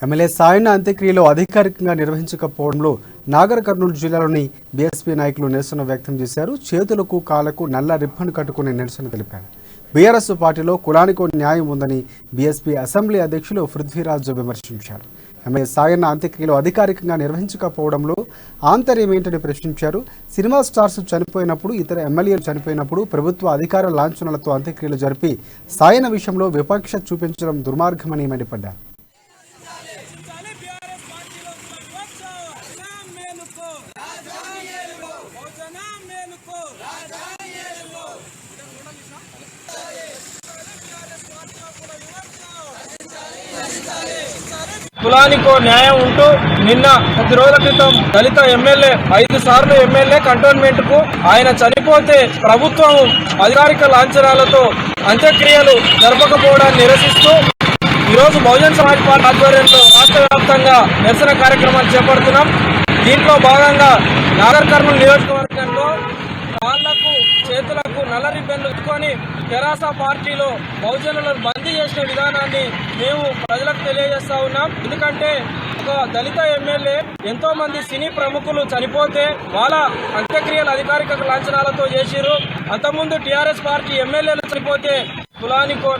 MLA Sayanna అంత్యక్రియలు అధికారికంగా నిర్వహించకపోవడంలో నాగర్ కర్నూలు జిల్లాలోని బీఎస్పీ నాయకులు నిరసన వ్యక్తం చేశారు. చేతులకు కాళ్లకు నల్ల రిబ్బన్ కట్టుకుని నిరసన తెలిపారు. బీఆర్ఎస్ పార్టీలో కులానికో న్యాయం ఉందని బీఎస్పీ అసెంబ్లీ అధ్యక్షులు పృథ్వీరాజ్ విమర్శించారు. ఎమ్మెల్యే సాయన్న అంత్యక్రియలు అధికారికంగా నిర్వహించకపోవడంలో ఆంతర్యం ఏంటని ప్రశ్నించారు. సినిమా స్టార్స్ చనిపోయినప్పుడు, ఇతర ఎమ్మెల్యేలు చనిపోయినప్పుడు ప్రభుత్వ అధికార లాంఛనాలతో అంత్యక్రియలు జరిపి సాయన్న విషయంలో విపక్ష చూపించడం దుర్మార్గమని మండిపడ్డారు. కులానికో న్యాయం ఉంటూ నిన్న 10 రోజుల క్రితం దళిత ఎమ్మెల్యే 5 సార్లు ఎమ్మెల్యే కంటోన్మెంట్ కు ఆయన చనిపోతే ప్రభుత్వం అధికారిక లాంఛనాలతో అంత్యక్రియలు జరపకపోవడాన్ని నిరసిస్తూ ఈరోజు బహుజన్ సమాజ్ పార్టీ ఆధ్వర్యంలో రాష్ట్ర వ్యాప్తంగా నిరసన కార్యక్రమాలు చేపడుతున్నాం. దీంట్లో భాగంగా నాగర్ కర్నూలు నియోజకవర్గంలో కాళ్లకు చేతులకు నల్ల రిబ్బన్లు ఇచ్చుకొని తెరాస పార్టీలో బహుజనులను బందీ చేసిన విధానాన్ని మేము ప్రజలకు తెలియజేస్తా ఉన్నాం. ఎందుకంటే ఒక దళిత ఎమ్మెల్యే ఎంతో మంది సినీ ప్రముఖులు చనిపోతే వాళ్ళ అంత్యక్రియలు అధికారిక లాంఛనాలతో చేసిరు. అంతకుముందు టీఆర్ఎస్ పార్టీ ఎమ్మెల్యేలు చనిపోతే కులానికో